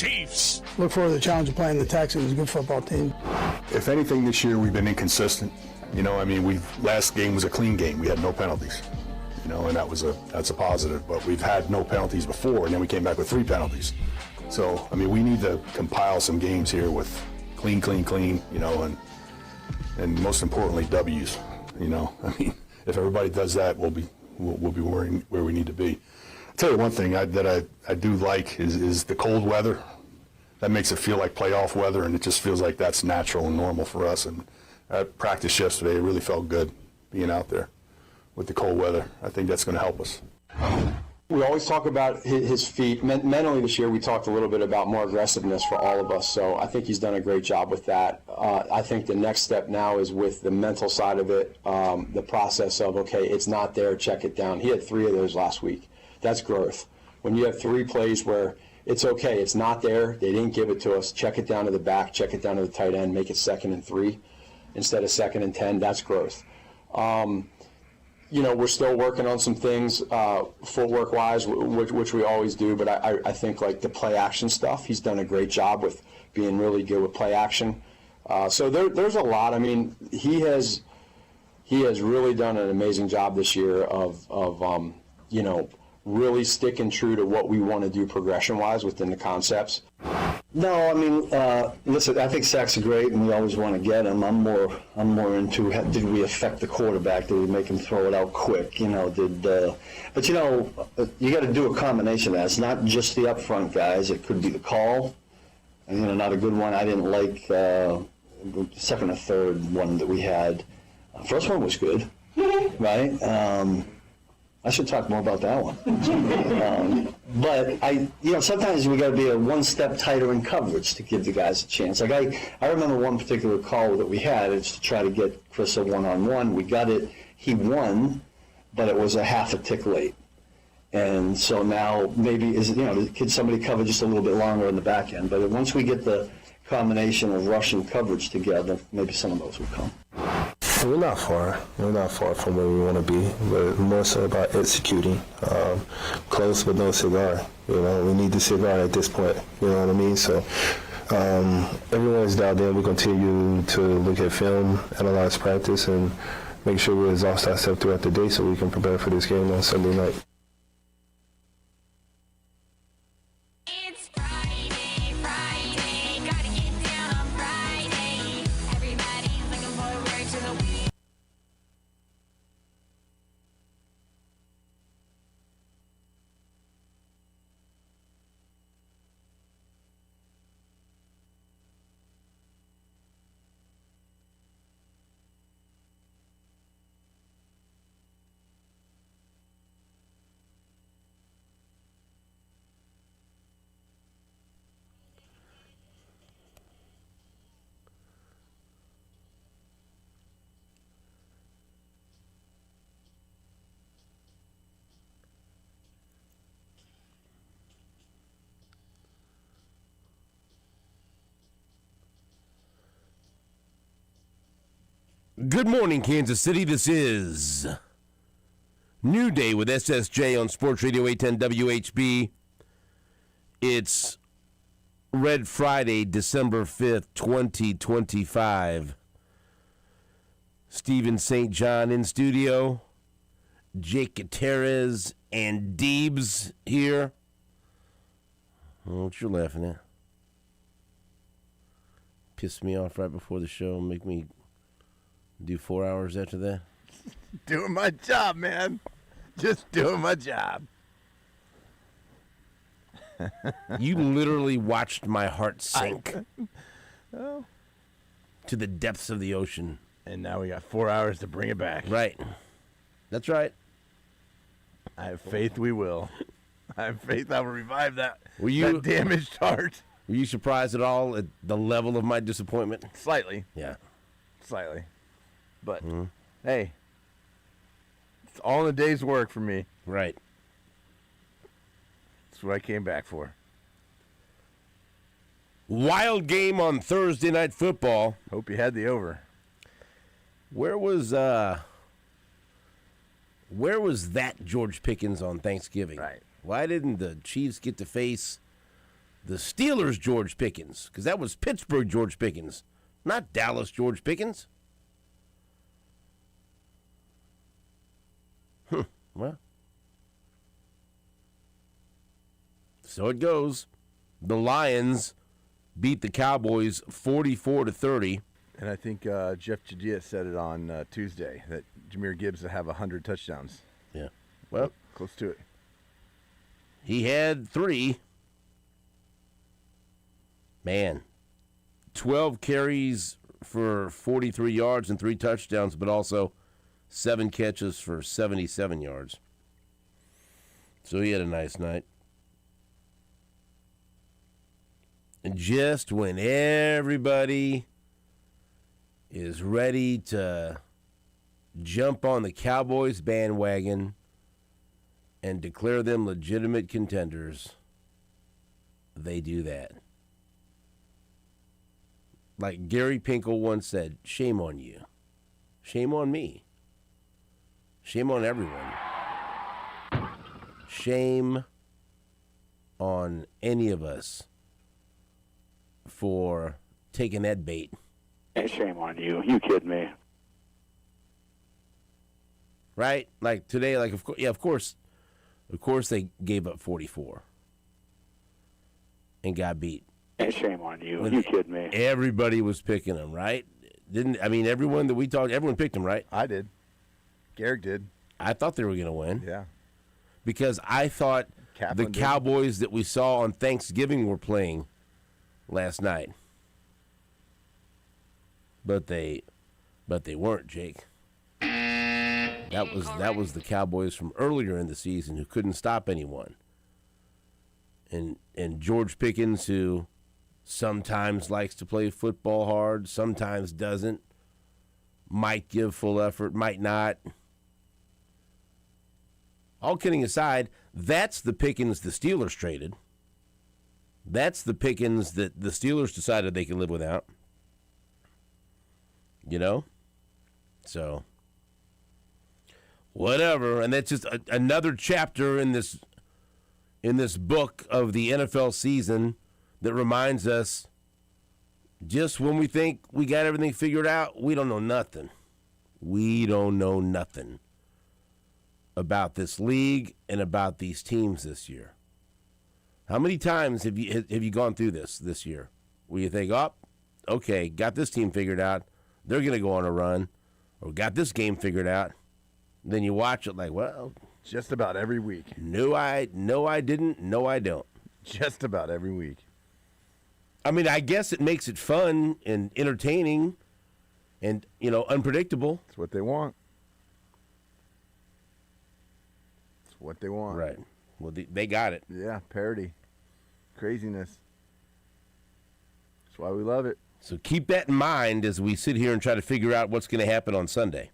Chiefs. Look forward to the challenge of playing the Texans, a good football team. If anything, this year we've been inconsistent. Last game was a clean game. We had no penalties. And that's a positive. But we've had no penalties before, and then we came back with 3 penalties. So, we need to compile some games here with clean, and most importantly, W's. If everybody does that, we'll be where we need to be. I'll tell you one thing that I do like is the cold weather. That makes it feel like playoff weather, and it just feels like that's natural and normal for us. And at practice yesterday, it really felt good being out there with the cold weather. I think that's going to help us. We always talk about his feet. Mentally this year, we talked a little bit about more aggressiveness for all of us, so I think he's done a great job with that. I think the next step now is with the mental side of it, the process of, okay, it's not there, check it down. He had 3 of those last week. That's growth. When you have 3 plays where it's okay, it's not there, they didn't give it to us, check it down to the back, check it down to the tight end, make it 2nd and 3 instead of 2nd and 10, that's growth. We're still working on some things footwork-wise, which we always do, but I think like the play-action stuff, he's done a great job with being really good with play-action. So there's a lot. He has really done an amazing job this year of really sticking true to what we want to do progression-wise within the concepts. No, listen, I think sacks are great, and we always want to get them. I'm more into did we affect the quarterback? Did we make him throw it out quick? But you got to do a combination of that. It's not just the upfront guys. It could be the call, and not a good one. I didn't like the second or third one that we had. First one was good, right? I should talk more about that one. But sometimes we got to be one step tighter in coverage to give the guys a chance. Like I remember one particular call that we had. It's to try to get Chris a one-on-one. We got it. He won, but it was a half a tick late. And so now maybe could somebody cover just a little bit longer in the back end? But once we get the combination of rush and coverage together, maybe some of those will come. We're not far. We're not far from where we want to be, but more so about executing. Close but no cigar. We need the cigar at this point. You know what I mean? So everyone's dialed in. We continue to look at film, analyze practice, and make sure we exhaust ourselves throughout the day so we can prepare for this game on Sunday night. Good morning, Kansas City. This is New Day with SSJ on Sports Radio 810 WHB. It's Red Friday, December 5th, 2025. Stephen St. John in studio. Jake Gutierrez and Deebs here. What you laughing at? Pissed me off right before the show. Make me do 4 hours after that. Doing my job, man. Just doing my job. You literally watched my heart sink Oh. to the depths of the ocean. And now we got 4 hours to bring it back. Right. That's right. I have faith we will. I have faith I will revive that damaged heart. Were you surprised at all at the level of my disappointment? Slightly. Yeah. Slightly. But, hey, it's all in a day's work for me. Right. That's what I came back for. Wild game on Thursday Night Football. Hope you had the over. Where was that George Pickens on Thanksgiving? Right. Why didn't the Chiefs get to face The Steelers George Pickens, because that was Pittsburgh George Pickens, not Dallas George Pickens. Well, so it goes. The Lions beat the Cowboys 44-30. And I think Jeff Judea said it on Tuesday that Jahmyr Gibbs will have 100 touchdowns. Yeah. Well, close to it. He had 3. Man, 12 carries for 43 yards and 3 touchdowns, but also 7 catches for 77 yards. So he had a nice night. And just when everybody is ready to jump on the Cowboys bandwagon and declare them legitimate contenders, they do that. Like Gary Pinkel once said, shame on you. Shame on me. Shame on everyone. Shame on any of us for taking that bait. Hey, shame on you. You kidding me? Right? Like today, like of course they gave up 44 and got beat. Hey, shame on you. You kidding me? Everybody was picking them, right? Everyone that we talked, everyone picked them, right? I did. Garrick did. I thought they were going to win. Yeah. Because I thought Kaplan the Cowboys that we saw on Thanksgiving were playing last night. But they weren't, Jake. That was the Cowboys from earlier in the season who couldn't stop anyone. And George Pickens, who sometimes likes to play football hard, sometimes doesn't, might give full effort, might not. All kidding aside, that's the Pickens the Steelers traded. That's the Pickens that the Steelers decided they can live without. You know? So, whatever. And that's just another chapter in this book of the NFL season that reminds us just when we think we got everything figured out, we don't know nothing. We don't know nothing about this league and about these teams this year. How many times have you gone through this year where you think, oh, okay, got this team figured out, they're going to go on a run, or got this game figured out, then you watch it like, well, just about every week. No, I didn't. No, I don't. Just about every week. I mean, I guess it makes it fun and entertaining and, unpredictable. It's what they want. It's what they want. Right. Well, they got it. Yeah, parody. Craziness. That's why we love it. So keep that in mind as we sit here and try to figure out what's going to happen on Sunday.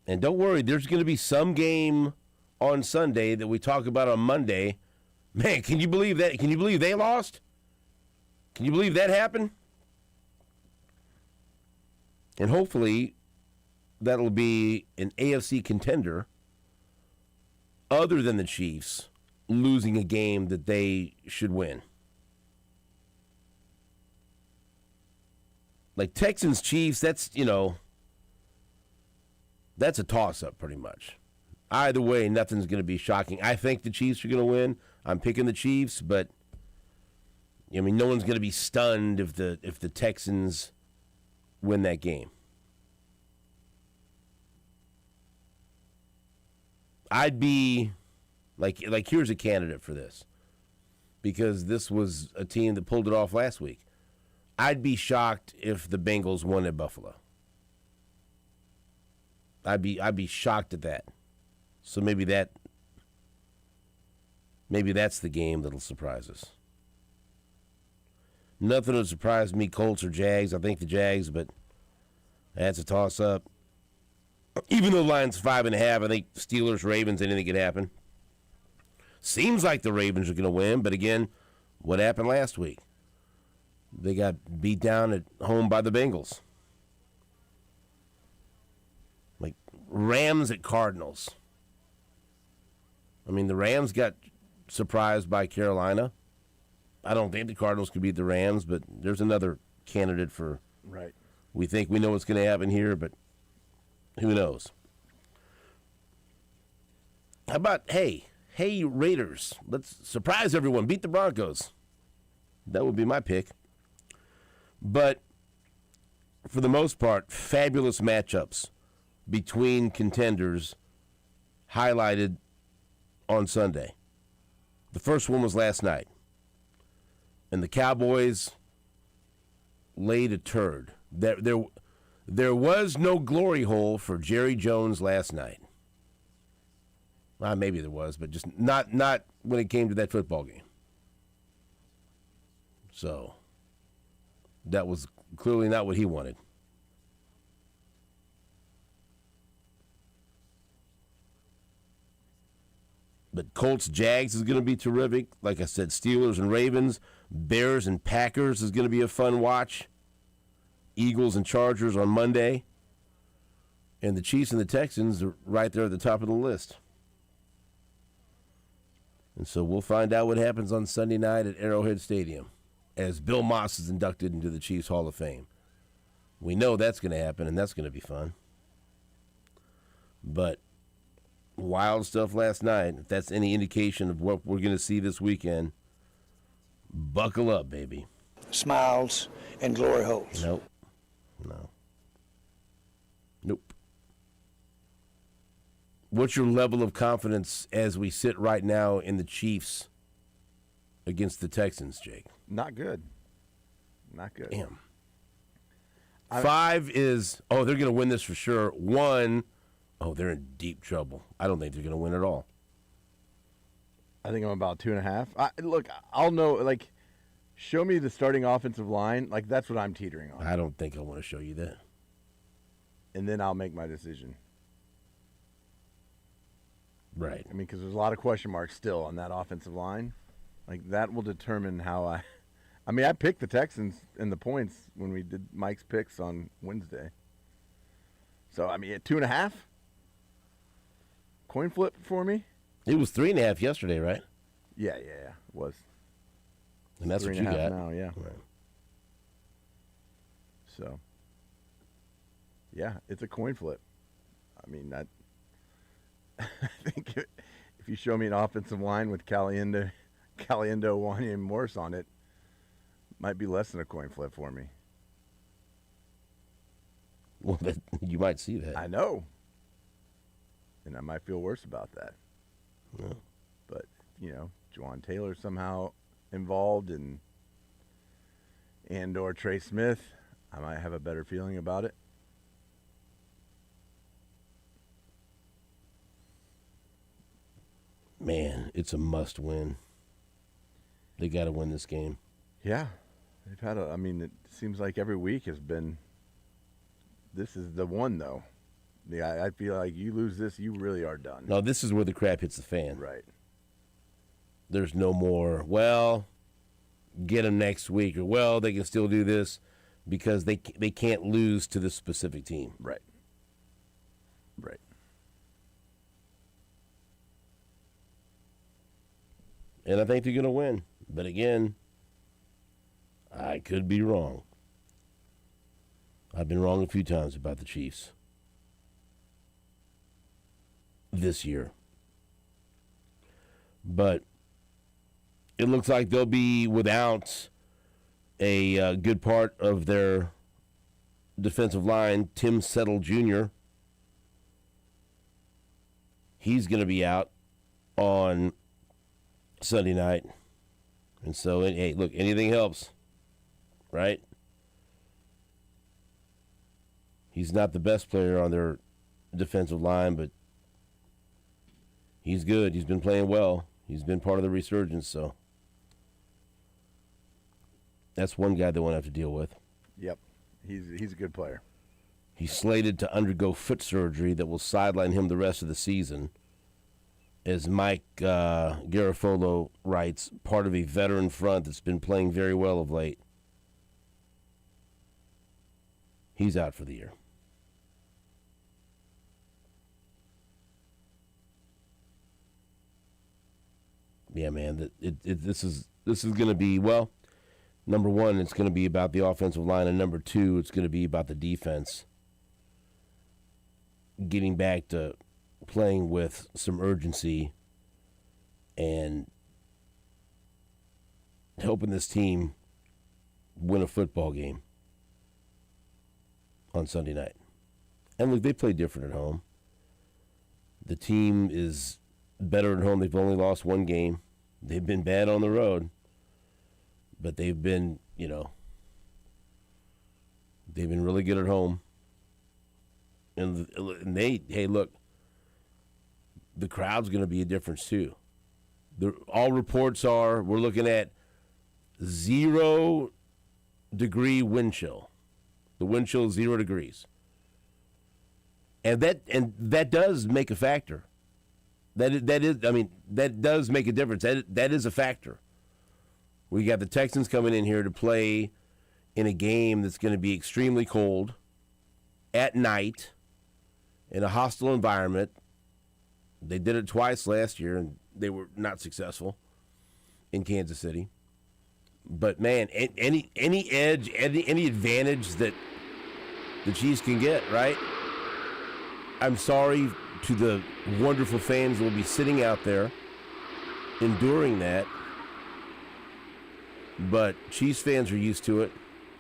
And don't worry, there's going to be some game on Sunday that we talk about on Monday. Man, can you believe that? Can you believe they lost? Can you believe that happened? And hopefully that'll be an AFC contender other than the Chiefs losing a game that they should win. Like Texans-Chiefs, that's a toss-up pretty much. Either way, nothing's going to be shocking. I think the Chiefs are going to win. I'm picking the Chiefs, but no one's going to be stunned if the Texans win that game. I'd be like here's a candidate for this, because this was a team that pulled it off last week. I'd be shocked if the Bengals won at Buffalo. I'd be shocked at that. So maybe that's the game that'll surprise us. Nothing would surprise me, Colts or Jags. I think the Jags, but that's a toss-up. Even though Lions 5.5, I think Steelers, Ravens, anything could happen. Seems like the Ravens are going to win, but again, what happened last week? They got beat down at home by the Bengals. Like Rams at Cardinals. I mean, the Rams got surprised by Carolina. I don't think the Cardinals could beat the Rams, but there's another candidate for. Right. We think we know what's going to happen here, but who knows? How about, hey, Raiders, let's surprise everyone, beat the Broncos. That would be my pick. But for the most part, fabulous matchups between contenders highlighted on Sunday. The first one was last night. And the Cowboys laid a turd. There was no glory hole for Jerry Jones last night. Well, maybe there was, but just not when it came to that football game. So that was clearly not what he wanted. But Colts-Jags is going to be terrific. Like I said, Steelers and Ravens, Bears and Packers is going to be a fun watch. Eagles and Chargers on Monday. And the Chiefs and the Texans are right there at the top of the list. And so we'll find out what happens on Sunday night at Arrowhead Stadium as Bill Moss is inducted into the Chiefs Hall of Fame. We know that's going to happen, and that's going to be fun. But wild stuff last night. If that's any indication of what we're going to see this weekend, buckle up, baby. Smiles and glory holes. Nope. No. Nope. What's your level of confidence as we sit right now in the Chiefs against the Texans, Jake? Not good. Not good. Damn. 5 is, they're going to win this for sure. 1, they're in deep trouble. I don't think they're going to win at all. I think I'm about 2.5. Look, I'll know, show me the starting offensive line. That's what I'm teetering on. I don't think I want to show you that. And then I'll make my decision. Right. I mean, because there's a lot of question marks still on that offensive line. That will determine how I picked the Texans in the points when we did Mike's picks on Wednesday. So, at 2.5? Coin flip for me? It was 3.5 yesterday, right? Yeah, it was. And that's what you got now, yeah. Right. So, yeah, it's a coin flip. I think if you show me an offensive line with Caliendo, Wanya, and Morris on it, might be less than a coin flip for me. Well, you might see that. I know. And I might feel worse about that. Yeah. But, Juwan Taylor somehow involved and or Trey Smith, I might have a better feeling about it. Man, it's a must win. They got to win this game. Yeah. They've had it seems like every week has been, this is the one, though. Yeah, I feel like you lose this, you really are done. No, this is where the crap hits the fan. Right. There's no more, get them next week, or, they can still do this, because they can't lose to this specific team. Right. Right. And I think they're going to win. But again, I could be wrong. I've been wrong a few times about the Chiefs this year. But it looks like they'll be without a good part of their defensive line, Tim Settle Jr. He's going to be out on Sunday night. And so, hey, look, anything helps, right? He's not the best player on their defensive line, but he's good. He's been playing well. He's been part of the resurgence, so that's one guy they won't have to deal with. Yep. He's a good player. He's slated to undergo foot surgery that will sideline him the rest of the season. As Mike Garafolo writes, part of a veteran front that's been playing very well of late. He's out for the year. Yeah, man. This is going to be, well, number one, it's going to be about the offensive line, and number two, it's going to be about the defense getting back to playing with some urgency and helping this team win a football game on Sunday night. And look, they play different at home. The team is better at home. They've only lost one game. They've been bad on the road, but they've been, they've been really good at home. And hey, look, the crowd's going to be a difference too. All reports are we're looking at 0-degree wind chill. The wind chill is 0 degrees. And that does make a factor. That does make a difference. That is a factor. We got the Texans coming in here to play in a game that's going to be extremely cold at night in a hostile environment. They did it twice last year, and they were not successful in Kansas City. But, man, any edge, any advantage that the Chiefs can get, right? I'm sorry to the wonderful fans that will be sitting out there enduring that. But Chiefs fans are used to it.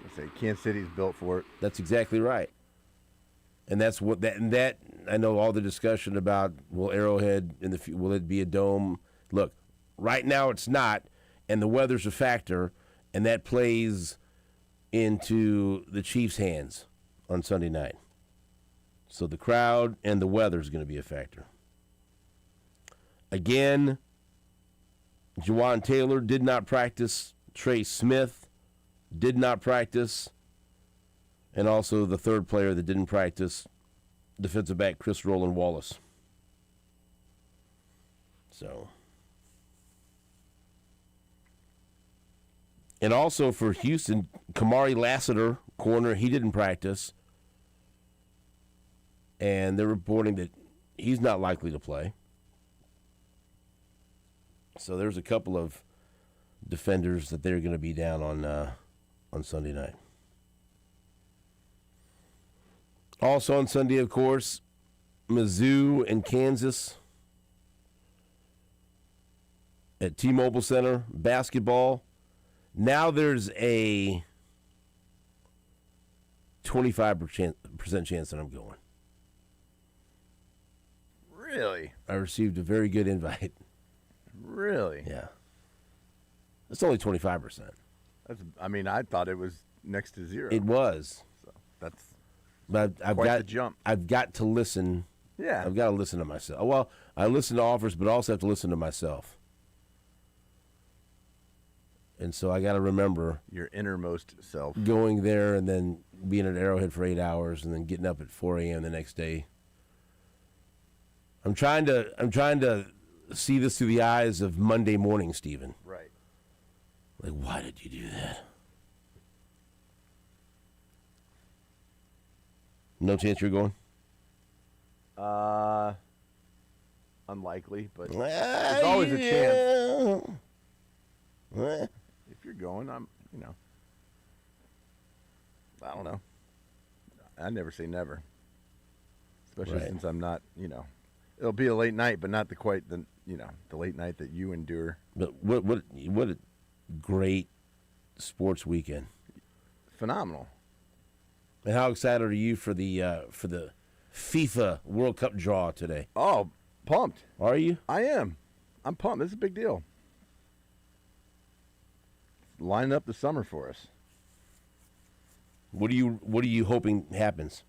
I say Kansas City's built for it. That's exactly right. And that's what that I know all the discussion about will Arrowhead will it be a dome? Look, right now it's not, and the weather's a factor, and that plays into the Chiefs' hands on Sunday night. So the crowd and the weather is going to be a factor. Again, Juwan Taylor did not practice. Trey Smith did not practice. And also the third player that didn't practice, defensive back Chris Roland Wallace. So. And also for Houston, Kamari Lassiter, corner, he didn't practice. And they're reporting that he's not likely to play. So there's a couple of defenders that they're going to be down on Sunday night. Also on Sunday, of course, Mizzou and Kansas at T-Mobile Center, basketball. Now there's a 25% chance that I'm going. Really? I received a very good invite. Really? Yeah. It's only 25%. I thought it was next to 0. It was. So that's But I've quite got the jump. I've got to listen. Yeah. I've got to listen to myself. Well, I listen to offers, but I also have to listen to myself. And so I got to remember Your innermost self. going there and then being at Arrowhead for 8 hours and then getting up at 4 a.m. the next day. I'm trying to see this through the eyes of Monday morning, Stephen. Right. Like, why did you do that? No chance you're going? Unlikely, but there's always a chance. If you're going, I don't know. I never say never. Especially Right. since I'm not, it'll be a late night, but not the late night that you endure. But what a great sports weekend. Phenomenal. And how excited are you for the FIFA World Cup draw today? Oh, pumped. Are you? I am. I'm pumped. This is a big deal. Lining up the summer for us. What are you hoping happens?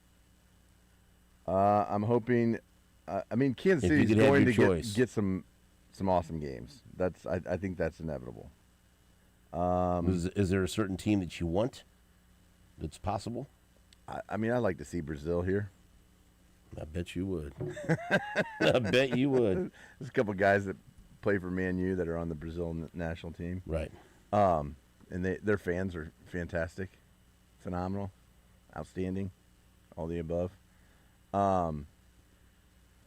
I'm hoping. Kansas If you City's could have going your to choice. get some awesome games. I think that's inevitable. Is there a certain team that you want that's possible? I'd like to see Brazil here. I bet you would. I bet you would. There's a couple guys that play for Man U that are on the Brazil national team. Right. And their fans are fantastic, phenomenal, outstanding, all the above. I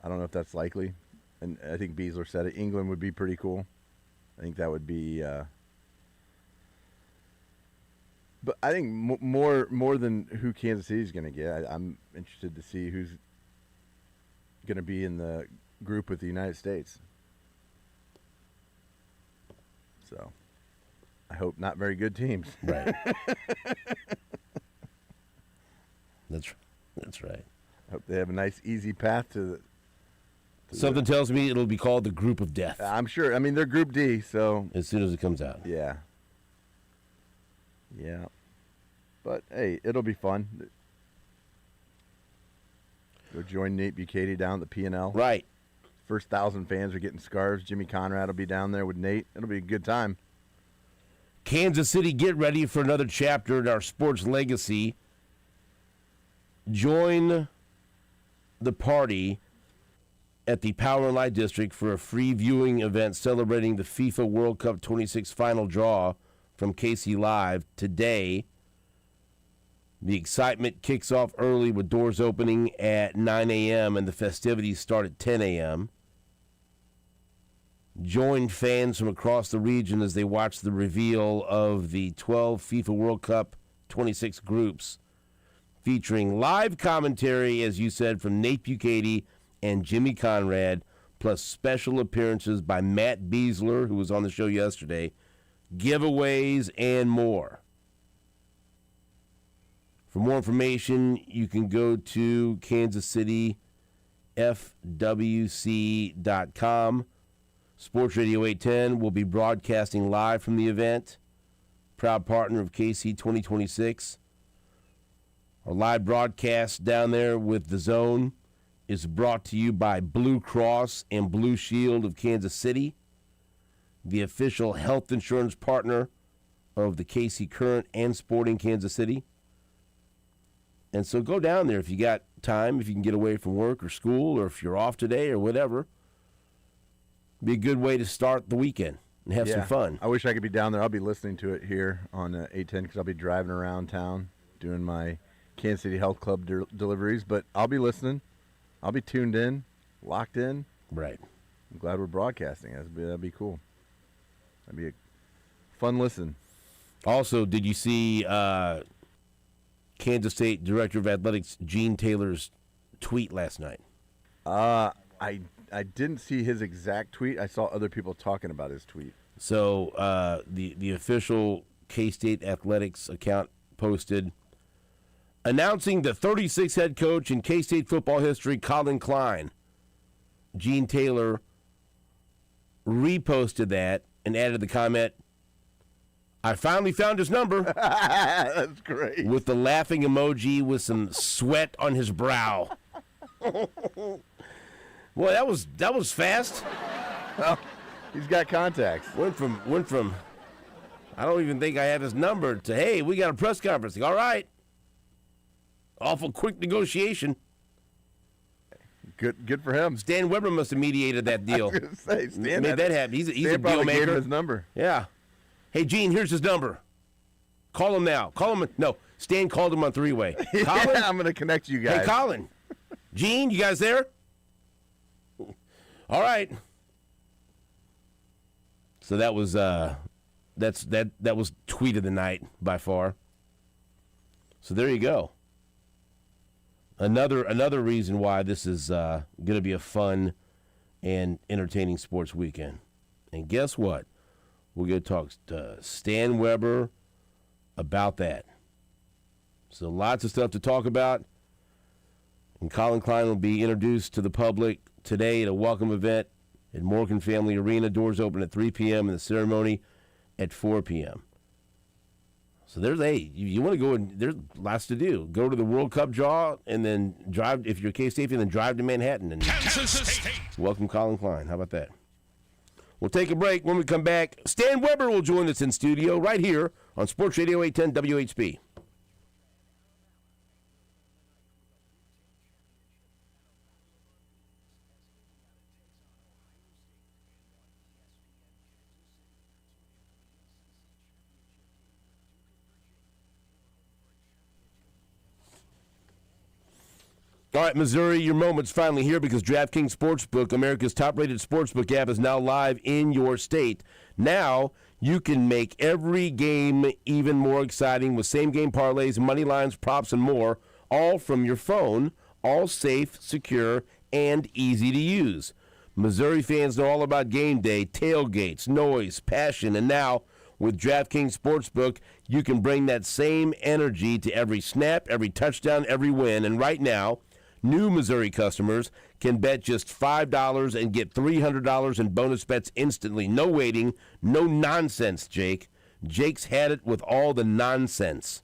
don't know if that's likely, and I think Beasler said it. England would be pretty cool I think that would be. But I think more than who Kansas City is going to get, I'm interested to see who's going to be in the group with the United States. So, I hope not very good teams. Right. That's right. I hope they have a nice, easy path to Something tells me it'll be called the Group of Death. I'm sure. I mean, they're Group D, so as soon as it comes out. yeah. But hey, it'll be fun. Go join Nate Bukaty down at the P&L. Right. First 1,000 fans are getting scarves. Jimmy Conrad will be down there with Nate. It'll be a good time. Kansas City, get ready for another chapter in our sports legacy. Join the party at the Power and Light District for a free viewing event celebrating the FIFA World Cup 26 final draw from KC Live today. The excitement kicks off early with doors opening at 9 a.m. and the festivities start at 10 a.m. Join fans from across the region as they watch the reveal of the 12 FIFA World Cup 26 groups, featuring live commentary, as you said, from Nate Bukaty and Jimmy Conrad, plus special appearances by Matt Beasler, who was on the show yesterday, giveaways, and more. For more information, you can go to kansascityfwc.com. Sports Radio 810 will be broadcasting live from the event. Proud partner of KC 2026. Our live broadcast down there with The Zone is brought to you by Blue Cross and Blue Shield of Kansas City, the official health insurance partner of the KC Current and Sporting Kansas City. And so go down there if you got time, if you can get away from work or school, or if you're off today or whatever. Be a good way to start the weekend and have some fun. I wish I could be down there. I'll be listening to it here on 810 because I'll be driving around town doing my Kansas City Health Club deliveries. But I'll be listening. I'll be tuned in, locked in. Right. I'm glad we're broadcasting. That'd be cool. That'd be a fun listen. Also, did you see Kansas State Director of Athletics Gene Taylor's tweet last night? I didn't see his exact tweet. I saw other people talking about his tweet. So the official K-State Athletics account posted, announcing the 36th head coach in K-State football history, Colin Klein. Gene Taylor reposted that and added the comment, I finally found his number. That's great. With the laughing emoji with some sweat on his brow. Boy, that was fast. Well, he's got contacts. Went from I don't even think I have his number to, hey, we got a press conference. All right. Awful quick negotiation. Good for him. Stan Weber must have mediated that deal. I was gonna say, Stan made that happen. He's a Stan deal probably gave him maker. his number. Yeah. Hey, Gene, here's his number. Call him now. Call him. No, Stan called him on three-way. Colin? Yeah, I'm going to connect you guys. Hey, Colin. Gene, you guys there? All right. So that was that was tweet of the night by far. So there you go. Another reason why this is going to be a fun and entertaining sports weekend. And guess what? We're going to talk to Stan Weber about that. So lots of stuff to talk about. And Colin Klein will be introduced to the public today at a welcome event at Morgan Family Arena. Doors open at 3 p.m. and the ceremony at 4 p.m. So you want to go, and there's lots to do. Go to the World Cup draw and then drive, if you're a K-State fan, then drive to Manhattan and welcome Colin Klein. How about that? We'll take a break. When we come back, Stan Weber will join us in studio right here on Sports Radio 810 WHB. All right, Missouri, your moment's finally here because DraftKings Sportsbook, America's top-rated sportsbook app, is now live in your state. Now you can make every game even more exciting with same-game parlays, money lines, props, and more, all from your phone, all safe, secure, and easy to use. Missouri fans know all about game day, tailgates, noise, passion, and now with DraftKings Sportsbook, you can bring that same energy to every snap, every touchdown, every win. And right now, new Missouri customers can bet just $5 and get $300 in bonus bets instantly. No waiting, no nonsense, Jake. Jake's had it with all the nonsense.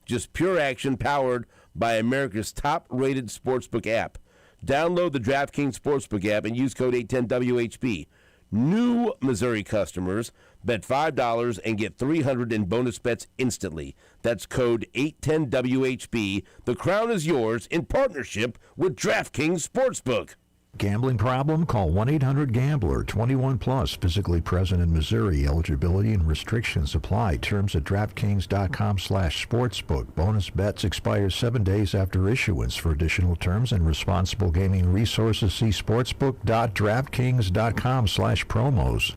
Just pure action powered by America's top-rated sportsbook app. Download the DraftKings Sportsbook app and use code 810WHB. New Missouri customers bet $5 and get $300 in bonus bets instantly. That's code 810WHB. The crown is yours in partnership with DraftKings Sportsbook. Gambling problem? Call 1-800-GAMBLER. 21 plus. Physically present in Missouri. Eligibility and restrictions apply. Terms at DraftKings.com/sportsbook. Bonus bets expire 7 days after issuance. For additional terms and responsible gaming resources, see sportsbook.draftkings.com/promos.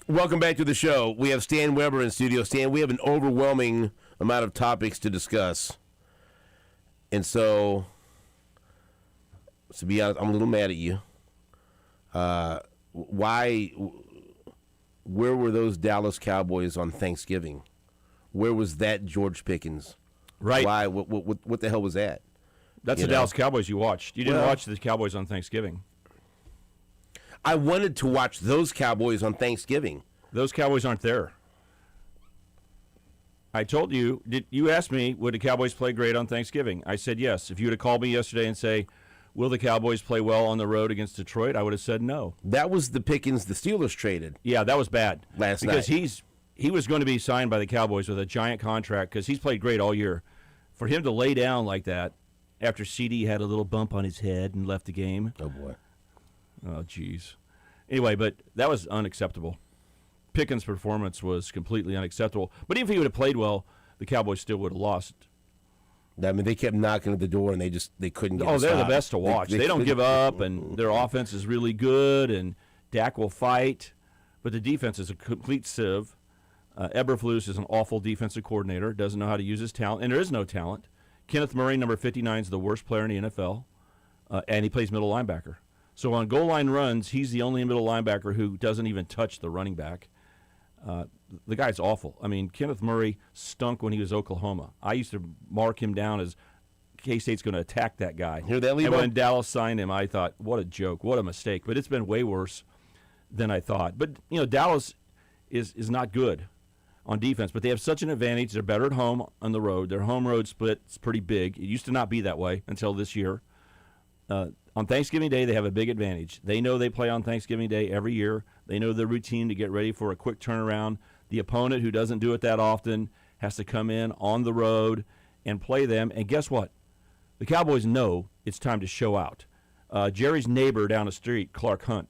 Welcome back to the show. We have Stan Weber in studio. Stan, we have an overwhelming amount of topics to discuss. And so, to be honest, I'm a little mad at you. Where were those Dallas Cowboys on Thanksgiving? Where was that George Pickens? Right. Why? What the hell was that? That's the Dallas Cowboys you watched. You didn't watch the Cowboys on Thanksgiving. I wanted to watch those Cowboys on Thanksgiving. Those Cowboys aren't there. I told you, you asked me, would the Cowboys play great on Thanksgiving? I said yes. If you would have called me yesterday and say, will the Cowboys play well on the road against Detroit, I would have said no. That was the Pickens the Steelers traded. Yeah, that was bad. Last night. Because he was going to be signed by the Cowboys with a giant contract because he's played great all year. For him to lay down like that after CD had a little bump on his head and left the game. Oh, boy. Oh, jeez. Anyway, but that was unacceptable. Pickens' performance was completely unacceptable. But even if he would have played well, the Cowboys still would have lost. I mean, they kept knocking at the door, and they couldn't get they're stop. the best to watch. They don't give up, and their offense is really good, and Dak will fight. But the defense is a complete sieve. Eberflus is an awful defensive coordinator, doesn't know how to use his talent, and there is no talent. Kenneth Murray, number 59, is the worst player in the NFL, and he plays middle linebacker. So on goal line runs, he's the only middle linebacker who doesn't even touch the running back. The guy's awful. I mean, Kenneth Murray stunk when he was Oklahoma. I used to mark him down as K-State's going to attack that guy. Hear that, Levi? And when Dallas signed him, I thought, what a joke, what a mistake. But it's been way worse than I thought. But, Dallas is not good on defense, but they have such an advantage. They're better at home on the road. Their home road split's pretty big. It used to not be that way until this year. On Thanksgiving Day, they have a big advantage. They know they play on Thanksgiving Day every year. They know their routine to get ready for a quick turnaround. The opponent, who doesn't do it that often, has to come in on the road and play them. And guess what? The Cowboys know it's time to show out. Jerry's neighbor down the street, Clark Hunt,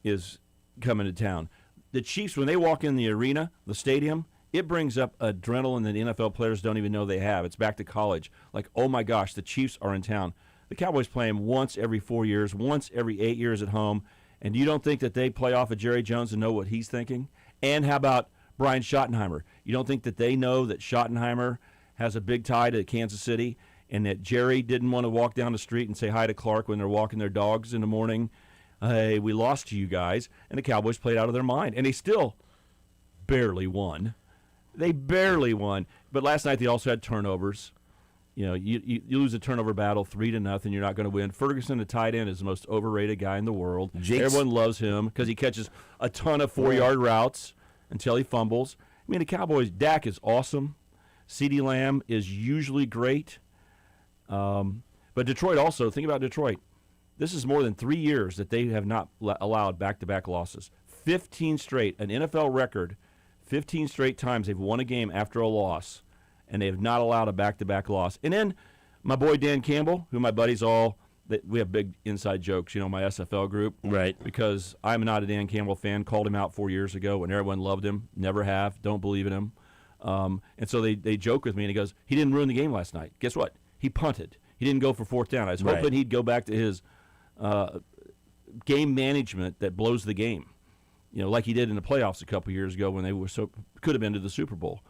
is coming to town. The Chiefs, when they walk in the arena, the stadium, it brings up adrenaline that the NFL players don't even know they have. It's back to college. Like, oh, my gosh, the Chiefs are in town. The Cowboys play them once every 4 years, once every 8 years at home. And you don't think that they play off of Jerry Jones and know what he's thinking? And how about Brian Schottenheimer? You don't think that they know that Schottenheimer has a big tie to Kansas City and that Jerry didn't want to walk down the street and say hi to Clark when they're walking their dogs in the morning? Hey, we lost to you guys. And the Cowboys played out of their mind. And they still barely won. They barely won. But last night they also had turnovers. You lose a turnover battle 3-0, you're not going to win. Ferguson, the tight end, is the most overrated guy in the world. Everyone loves him because he catches a ton of 4-yard routes until he fumbles. I mean, the Cowboys, Dak is awesome. CeeDee Lamb is usually great. But Detroit also, think about Detroit. This is more than 3 years that they have not allowed back-to-back losses. 15 straight, an NFL record, 15 straight times they've won a game after a loss. And they have not allowed a back-to-back loss. And then my boy Dan Campbell, who my buddies we have big inside jokes, my SFL group. Right. Because I'm not a Dan Campbell fan, called him out 4 years ago when everyone loved him, never have, don't believe in him. And so they joke with me, and he goes, he didn't ruin the game last night. Guess what? He punted. He didn't go for fourth down. I was hoping he'd go back to his game management that blows the game, like he did in the playoffs a couple years ago when they could have been to the Super Bowl.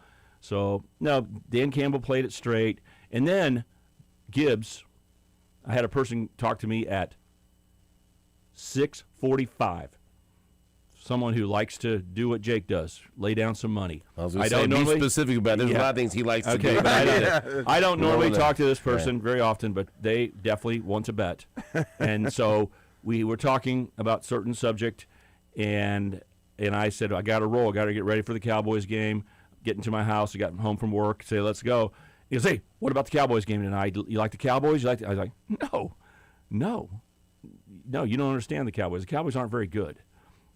So, no, Dan Campbell played it straight. And then Gibbs, I had a person talk to me at 6:45. Someone who likes to do what Jake does, lay down some money. I don't be specific about it. There's a lot of things he likes to do. But I don't normally talk to this person very often, but they definitely want to bet. And so we were talking about certain subject, and I said, I got to roll. I got to get ready for the Cowboys game. Getting to my house, I got home from work, say, let's go. He goes, hey, what about the Cowboys game tonight? You like the Cowboys? I was like, no, you don't understand the Cowboys. The Cowboys aren't very good.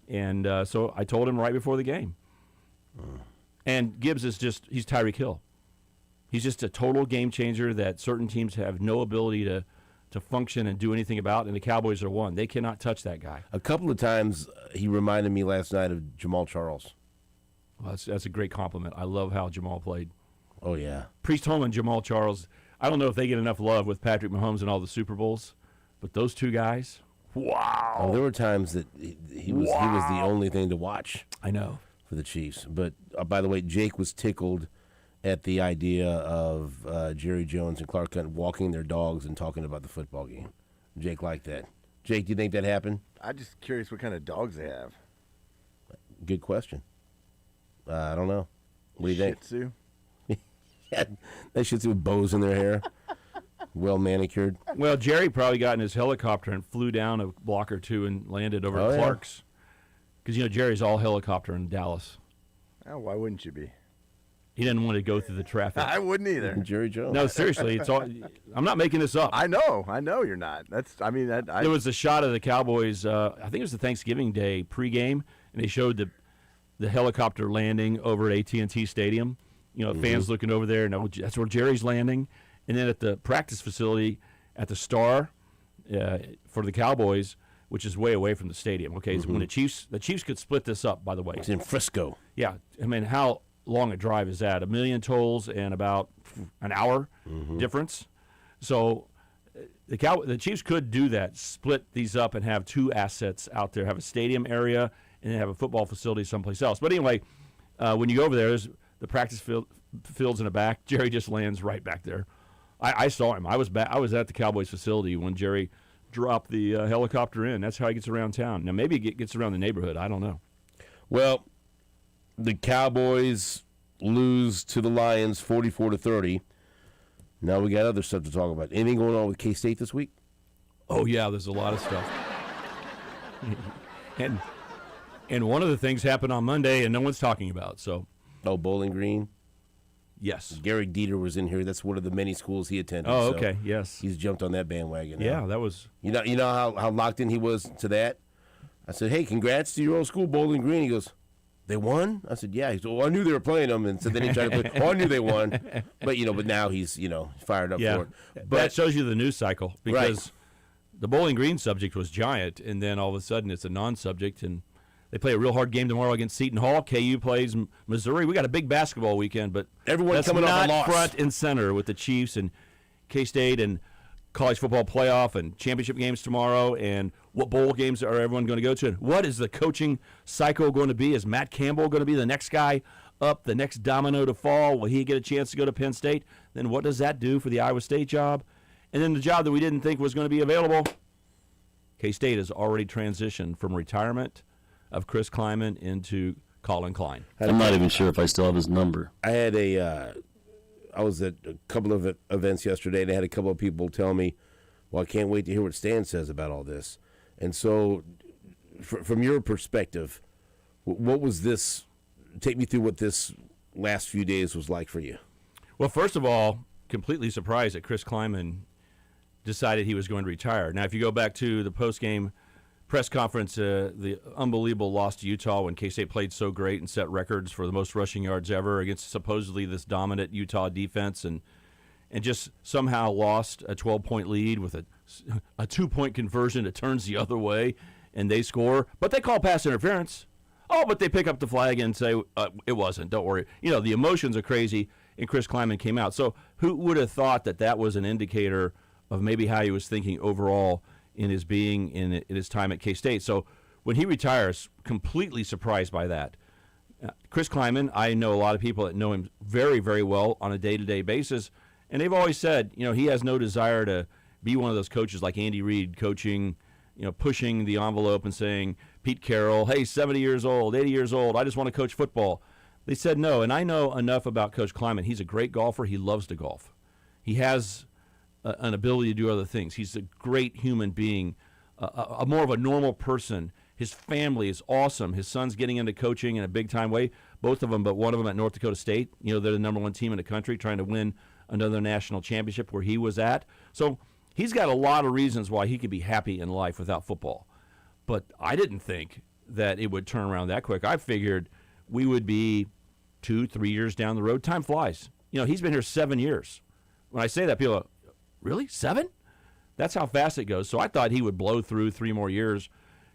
And so I told him right before the game. And Gibbs is he's Tyreek Hill. He's just a total game changer that certain teams have no ability to function and do anything about, and the Cowboys are one. They cannot touch that guy. A couple of times he reminded me last night of Jamal Charles. Well, that's a great compliment. I love how Jamal played. Oh, yeah. Priest Holman and Jamal Charles, I don't know if they get enough love with Patrick Mahomes and all the Super Bowls, but those two guys, wow. Oh, there were times that he was the only thing to watch. I know. for the Chiefs. But by the way, Jake was tickled at the idea of Jerry Jones and Clark Kent walking their dogs and talking about the football game. Jake liked that. Jake, do you think that happened? I'm just curious what kind of dogs they have. Good question. I don't know. What do you think? Shih Tzu? Yeah, they should see with bows in their hair. Well manicured. Well, Jerry probably got in his helicopter and flew down a block or two and landed over at Clark's. Because, Jerry's all helicopter in Dallas. Oh, why wouldn't you be? He didn't want to go through the traffic. I wouldn't either. Jerry Jones. No, seriously, it's all. I'm not making this up. I know you're not. There was a shot of the Cowboys. I think it was the Thanksgiving Day pregame, and they showed the helicopter landing over at AT&T Stadium. Fans looking over there, and that's where Jerry's landing. And then at the practice facility at the Star for the Cowboys, which is way away from the stadium. Okay, so when the Chiefs could split this up. By the way, it's in Frisco. Yeah, I mean how long a drive is that? 1 million tolls and about an hour difference. So the Chiefs could do that, split these up and have two assets out there, have a stadium area and then have a football facility someplace else. But anyway, when you go over there, there's the practice fields in the back. Jerry just lands right back there. I saw him. I was at the Cowboys facility when Jerry dropped the helicopter in. That's how he gets around town. Now maybe he gets around the neighborhood. I don't know. Well, the Cowboys lose to the Lions 44-30. Now we got other stuff to talk about. Anything going on with K-State this week? Oh yeah, there's a lot of stuff. and one of the things happened on Monday and no one's talking about. So, Bowling Green. Yes. Gary Dieter was in here. That's one of the many schools he attended. Oh, okay. Yes. He's jumped on that bandwagon now. Yeah, that was. You know how locked in he was to that? I said, hey, congrats to your old school, Bowling Green. He goes, they won? I said, yeah. He said, well, I knew they were playing them. And so then he tried to play, I knew they won. But now he's, fired up for it. But that shows you the news cycle because the Bowling Green subject was giant, and then all of a sudden it's a non-subject, and they play a real hard game tomorrow against Seton Hall. KU plays Missouri. We got a big basketball weekend, but everyone's coming off a loss. Front and center with the Chiefs and K-State and college football playoff and championship games tomorrow, and what bowl games are everyone going to go to? And what is the coaching cycle going to be? Is Matt Campbell going to be the next guy up, the next domino to fall? Will he get a chance to go to Penn State? Then what does that do for the Iowa State job? And then the job that we didn't think was going to be available, K-State has already transitioned from retirement of Chris Kleiman into Colin Klein. I'm not even sure if I still have his number. I was at a couple of events yesterday, and I had a couple of people tell me, well, I can't wait to hear what Stan says about all this. And so from your perspective, what was this? Take me through what this last few days was like for you. Well, first of all, completely surprised that Chris Kleiman decided he was going to retire. Now, if you go back to the post-game press conference, the unbelievable loss to Utah when K-State played so great and set records for the most rushing yards ever against supposedly this dominant Utah defense, and just somehow lost a 12-point lead with a 2-point conversion. It turns the other way, and they score. But they call pass interference. Oh, but they pick up the flag and say, it wasn't. Don't worry. The emotions are crazy, and Chris Kleiman came out. So who would have thought that was an indicator of maybe how he was thinking overall in his being in his time at K-State? So when he retires, completely surprised by that. Chris Kleiman, I know a lot of people that know him very, very well on a day-to-day basis, and they've always said, he has no desire to be one of those coaches like Andy Reid coaching, pushing the envelope and saying, Pete Carroll, hey, 70 years old, 80 years old, I just want to coach football. They said no, and I know enough about Coach Kleiman. He's a great golfer. He loves to golf. He has an ability to do other things. He's a great human being, a more of a normal person. His family is awesome. His son's getting into coaching in a big-time way, both of them, but one of them at North Dakota State. They're the number one team in the country trying to win another national championship where he was at. So he's got a lot of reasons why he could be happy in life without football. But I didn't think that it would turn around that quick. I figured we would be 2-3 years down the road. Time flies. He's been here 7 years. When I say that, people are, really? 7? That's how fast it goes. So I thought he would blow through 3 more years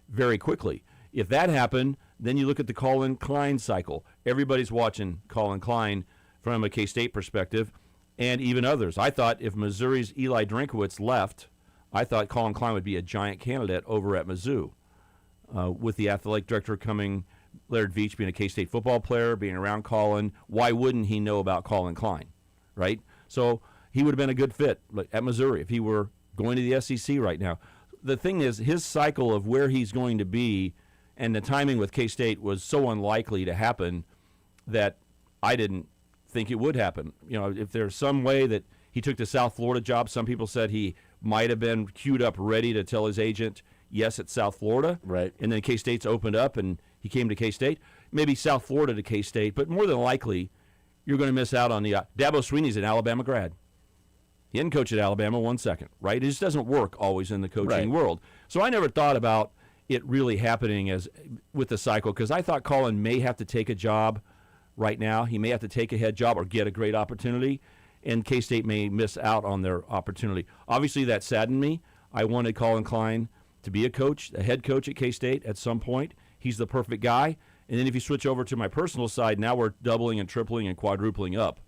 very quickly. If that happened, then you look at the Colin Klein cycle. Everybody's watching Colin Klein from a K-State perspective, and even others. I thought if Missouri's Eli Drinkowitz left, I thought Colin Klein would be a giant candidate over at Mizzou, with the athletic director coming Laird Veach being a K-State football player, being around Colin, why wouldn't he know about Colin Klein, right? So he would have been a good fit at Missouri if he were going to the SEC right now. The thing is, his cycle of where he's going to be and the timing with K-State was so unlikely to happen that I didn't think it would happen. You know, if there's some way that he took the South Florida job, some people said he might have been queued up ready to tell his agent, yes, it's South Florida. Right. And then K-State's opened up and he came to K-State. Maybe South Florida to K-State, but more than likely you're going to miss out on the Dabo Swinney's an Alabama grad. He didn't coach at Alabama 1 second, right? It just doesn't work always in the coaching world. So I never thought about it really happening as with the cycle because I thought Colin may have to take a job right now. He may have to take a head job or get a great opportunity, and K-State may miss out on their opportunity. Obviously, that saddened me. I wanted Colin Klein to be a coach, a head coach at K-State at some point. He's the perfect guy. And then if you switch over to my personal side, now we're doubling and tripling and quadrupling up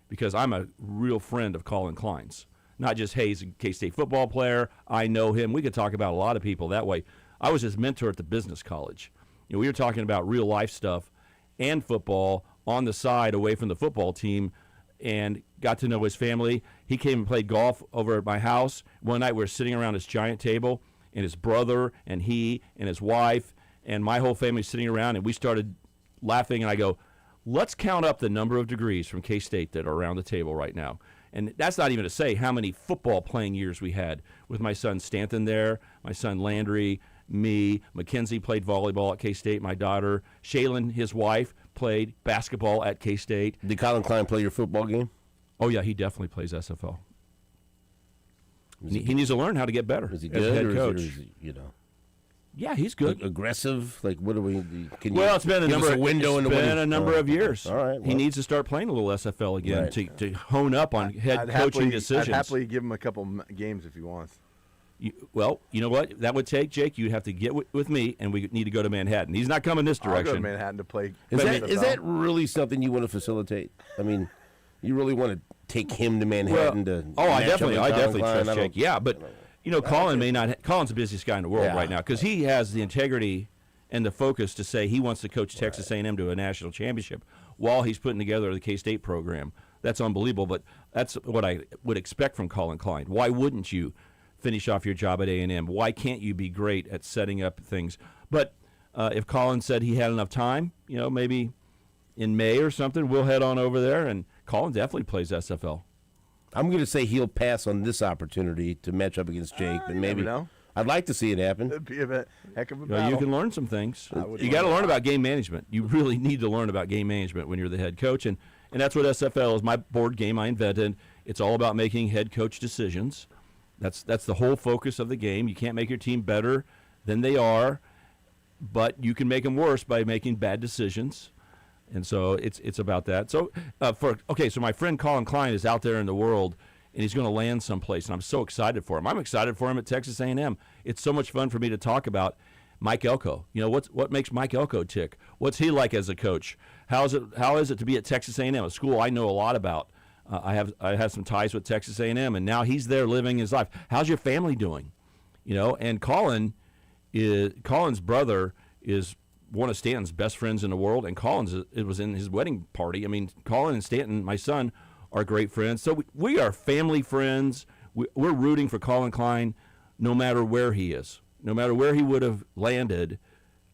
because I'm a real friend of Colin Klein's. Not just, hey, he's a K-State football player. I know him. We could talk about a lot of people that way. I was his mentor at the business college. You know, we were talking about real life stuff and football on the side away from the football team and got to know his family. He came and played golf over at my house. One night we were sitting around this giant table, and his brother and he and his wife and my whole family sitting around, and we started laughing, and I go, let's count up the number of degrees from K-State that are around the table right now. And that's not even to say how many football playing years we had with my son Stanton there, my son Landry, me. Mackenzie played volleyball at K-State. My daughter, Shaylin, his wife, played basketball at K-State. Did Colin Klein play your football game? Oh, yeah, he definitely plays SFL. He needs to learn how to get better Is he as good a head or coach. is he, you know? Yeah, he's good. Aggressive? Like, what do we? Can Well, you it's been a give us number. window It's into been a number of years. All right. He well, needs to start playing a little SFL again Right. to hone up on head I'd coaching happily, decisions. I'd happily give him a couple games if he wants. Well, you know what that would take, Jake? You'd have to get with me, and we need to go to Manhattan. He's not coming this I'll go to direction. Manhattan to play. Is that really something you want to facilitate? I mean, you really want to take him to Manhattan to? Oh, I match up with Colin definitely Klein? trust Jake. Yeah, but you know, Colin may not. Colin's the busiest guy in the world Yeah. right now because he has the integrity and the focus to say he wants to coach Texas A&M to a national championship while he's putting together the K-State program. That's unbelievable, but that's what I would expect from Colin Klein. Why wouldn't you finish off your job at A&M? Why can't you be great at setting up things? But if Colin said he had enough time, you know, maybe in May or something, we'll head on over there, and Colin definitely plays SFL. I'm going to say he'll pass on this opportunity to match up against Jake, but you maybe never know. I'd like to see it happen. It'd be a heck of a Well, battle. you can learn some things. would You learn got to a learn lot. about game management. You really need to learn about game management when you're the head coach, and that's what SFL is. My board game I invented. It's all about making head coach decisions. That's the whole focus of the game. You can't make your team better than they are, but you can make them worse by making bad decisions. And so it's about that. So so my friend Colin Klein is out there in the world, and he's going to land someplace, and I'm so excited for him. I'm excited for him at Texas A&M. It's so much fun for me to talk about Mike Elko. You know, what makes Mike Elko tick? What's he like as a coach? How is it to be at Texas A&M, a school I know a lot about? I have some ties with Texas A&M, and now he's there living his life. How's your family doing? You know, and Colin's brother is one of Stanton's best friends in the world, and it was in his wedding party. I mean, Colin and Stanton, my son, are great friends. So we are family friends. We're rooting for Colin Klein no matter where he is. No matter where he would have landed,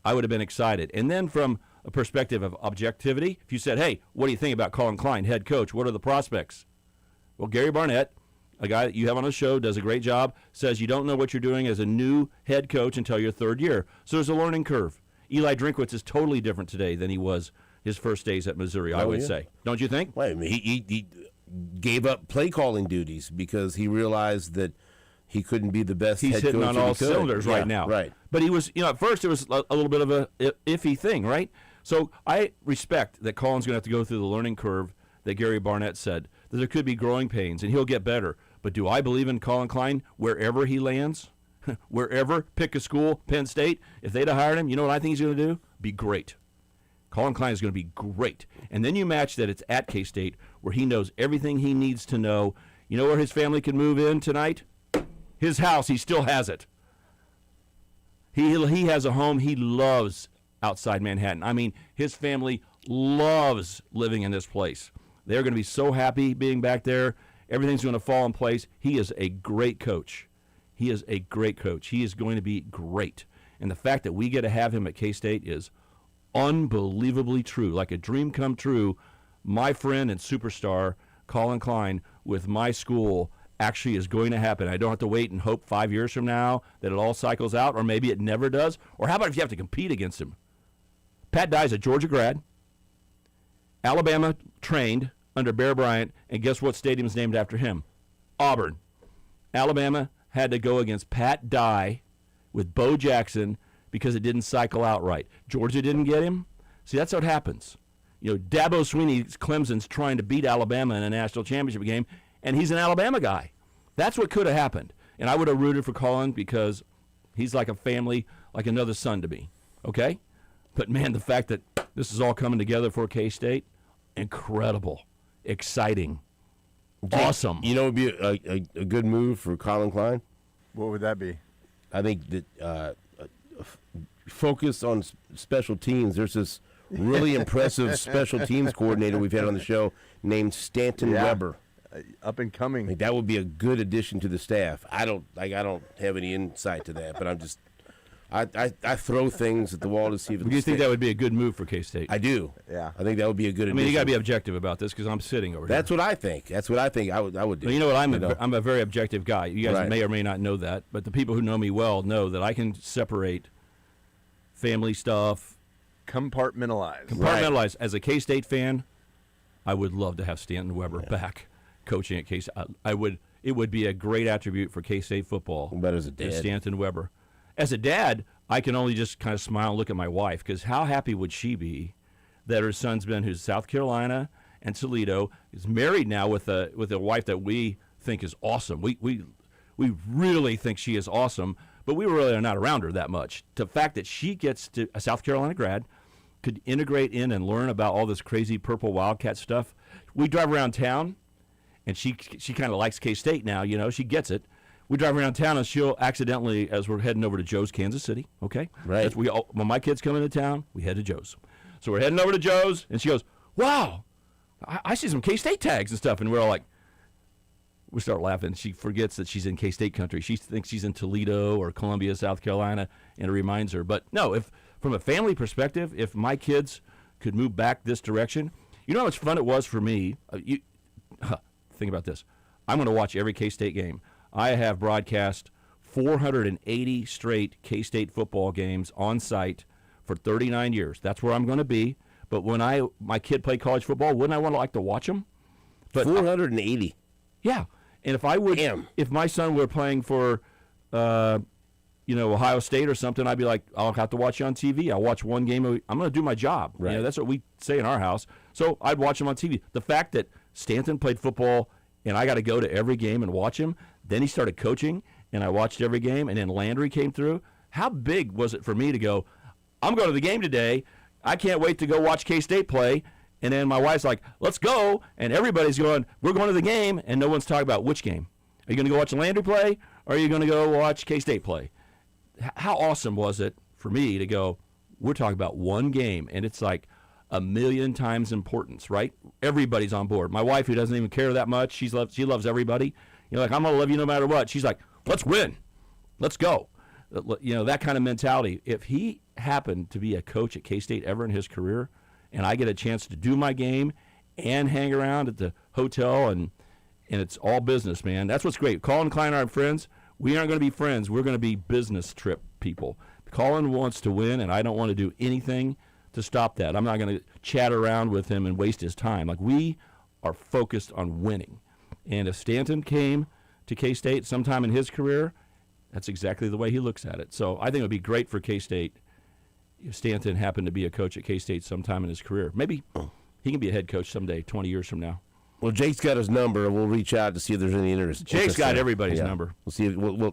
I would have been excited. And then from a perspective of objectivity, if you said, hey, what do you think about Colin Klein, head coach? What are the prospects? Well, Gary Barnett, a guy that you have on the show, does a great job, says you don't know what you're doing as a new head coach until your third year. So there's a learning curve. Eli Drinkwitz is totally different today than he was his first days at Missouri, I would say. Don't you think? Wait, I mean, he gave up play calling duties because he realized that he couldn't be the best He's head hitting coach on that all he could. cylinders Yeah, right now. Right. But he was, at first it was a little bit of a iffy thing, right? So I respect that Colin's going to have to go through the learning curve that Gary Barnett said, that there could be growing pains, and he'll get better. But do I believe in Colin Klein wherever he lands? Wherever, pick a school, Penn State, if they'd have hired him, you know what I think he's going to do? Be great. Colin Klein is going to be great. And then you match that it's at K-State where he knows everything he needs to know. You know where his family can move in tonight? His house. He still has it. He has a home he loves outside Manhattan. I mean, his family loves living in this place. They're going to be so happy being back there. Everything's going to fall in place. He is a great coach. He is a great coach. He is going to be great. And the fact that we get to have him at K-State is unbelievably true, like a dream come true. My friend and superstar, Colin Klein, with my school actually is going to happen. I don't have to wait and hope 5 years from now that it all cycles out, or maybe it never does. Or how about if you have to compete against him? Pat Dye's a Georgia grad, Alabama trained under Bear Bryant, and guess what stadium's named after him? Auburn. Alabama had to go against Pat Dye with Bo Jackson because it didn't cycle out right. Georgia didn't get him. See, that's what happens. You know, Dabo Swinney's Clemson's trying to beat Alabama in a national championship game, and he's an Alabama guy. That's what could have happened. And I would have rooted for Colin because he's like a family, like another son to me. Okay? But, man, the fact that this is all coming together for K-State, incredible, exciting, awesome. You know what would be a good move for Colin Klein? What would that be? I think that focus on special teams. There's this really impressive special teams coordinator we've had on the show named Stanton Weber. Up and coming. Like, that would be a good addition to the staff. I don't have any insight to that, but I'm just I throw things at the wall to see if. Do you think that would be a good move for K-State? I do. Yeah. I think that would be a good addition. I mean, you got to be objective about this because I'm sitting over here. That's what I think. That's what I think I would do. Well, you know what? I'm a very objective guy. You guys may or may not know that, but the people who know me well know that I can separate family stuff. Compartmentalize. As a K-State fan, I would love to have Stanton Weber back coaching at K-State. It would be a great attribute for K-State football. But as a dad, Stanton Weber. As a dad, I can only just kind of smile and look at my wife because how happy would she be that her son's been who's South Carolina and Toledo, is married now with a wife that we think is awesome. We really think she is awesome, but we really are not around her that much. The fact that she gets to a South Carolina grad, could integrate in and learn about all this crazy purple Wildcat stuff. We drive around town, and she kind of likes K-State now. You know, she gets it. We drive around town, and she'll accidentally, as we're heading over to Joe's, Kansas City, okay? Right. When my kids come into town, we head to Joe's. So we're heading over to Joe's, and she goes, wow, I see some K-State tags and stuff. And we're all like, we start laughing. She forgets that she's in K-State country. She thinks she's in Toledo or Columbia, South Carolina, and it reminds her. But no, if from a family perspective, if my kids could move back this direction, you know how much fun it was for me? Think about this. I'm going to watch every K-State game. I have broadcast 480 straight K-State football games on site for 39 years. That's where I'm going to be. But when my kid played college football, wouldn't I want to like to watch him? But 480. Yeah, and if my son were playing for, Ohio State or something, I'd be like, I'll have to watch you on TV. I'll watch one game. I'm going to do my job. Right. You know, that's what we say in our house. So I'd watch him on TV. The fact that Stanton played football and I got to go to every game and watch him, then he started coaching and I watched every game, and then Landry came through. How big was it for me to go, I'm going to the game today. I can't wait to go watch K-State play. And then my wife's like, let's go. And everybody's going, we're going to the game. And no one's talking about which game. Are you going to go watch Landry play? Or are you going to go watch K-State play? How awesome was it for me to go, we're talking about one game. And it's like a million times importance, right? Everybody's on board. My wife, who doesn't even care that much, she loves everybody. You're like, I'm going to love you no matter what. She's like, let's win. Let's go. You know, that kind of mentality. If he happened to be a coach at K-State ever in his career, and I get a chance to do my game and hang around at the hotel, and it's all business, man. That's what's great. Colin Klein are friends. We aren't going to be friends. We're going to be business trip people. Colin wants to win, and I don't want to do anything to stop that. I'm not going to chat around with him and waste his time. Like, we are focused on winning. And if Stanton came to K-State sometime in his career, that's exactly the way he looks at it. So I think it would be great for K-State if Stanton happened to be a coach at K-State sometime in his career. Maybe he can be a head coach someday, 20 years from now. Well, Jake's got his number. We'll reach out to see if there's any interest. Jake's got everybody's number. We'll see. We'll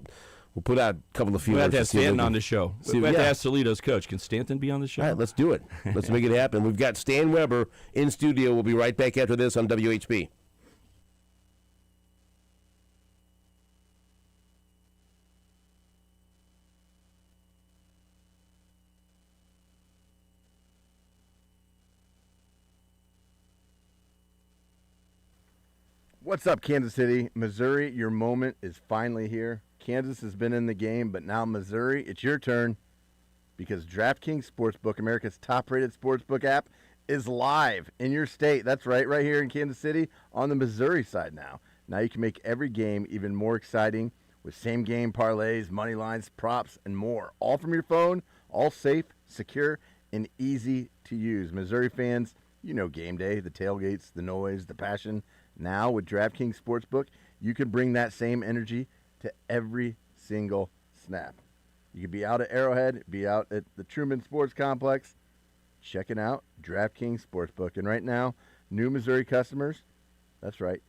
put out a couple of feelers. We'll have to have Stanton on the show. We'll have to ask Toledo's coach. Can Stanton be on the show? All right, let's do it. Let's make it happen. We've got Stan Weber in studio. We'll be right back after this on WHB. What's up, Kansas City? Missouri, your moment is finally here. Kansas has been in the game, but now Missouri, it's your turn because DraftKings Sportsbook, America's top-rated sportsbook app, is live in your state. That's right here in Kansas City on the Missouri side now. Now you can make every game even more exciting with same-game parlays, money lines, props, and more. All from your phone, all safe, secure, and easy to use. Missouri fans, you know game day, the tailgates, the noise, the passion. Now with DraftKings Sportsbook, you can bring that same energy to every single snap. You could be out at Arrowhead, be out at the Truman Sports Complex, checking out DraftKings Sportsbook. And right now, new Missouri customers, that's right,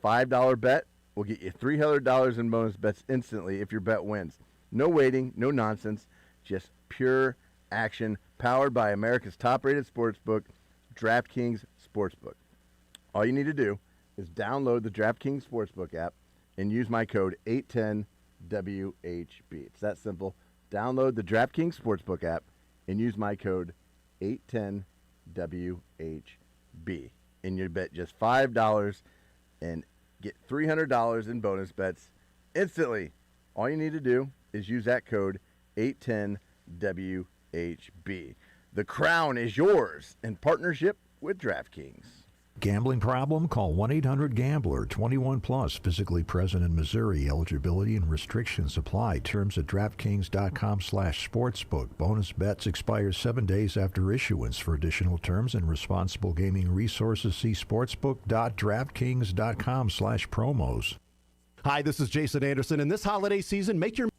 $5 bet will get you $300 in bonus bets instantly if your bet wins. No waiting, no nonsense, just pure action, powered by America's top-rated sportsbook, DraftKings Sportsbook. All you need to do is download the DraftKings Sportsbook app and use my code 810WHB. It's that simple. Download the DraftKings Sportsbook app and use my code 810WHB. And you bet just $5 and get $300 in bonus bets instantly. All you need to do is use that code 810WHB. The crown is yours in partnership with DraftKings. Gambling problem? Call 1-800-GAMBLER. 21 plus. Physically present in Missouri. Eligibility and restrictions apply. Terms at DraftKings.com/sportsbook. Bonus bets expire 7 days after issuance. For additional terms and responsible gaming resources, see sportsbook.draftkings.com/promos. Hi, this is Jason Anderson. In this holiday season, make your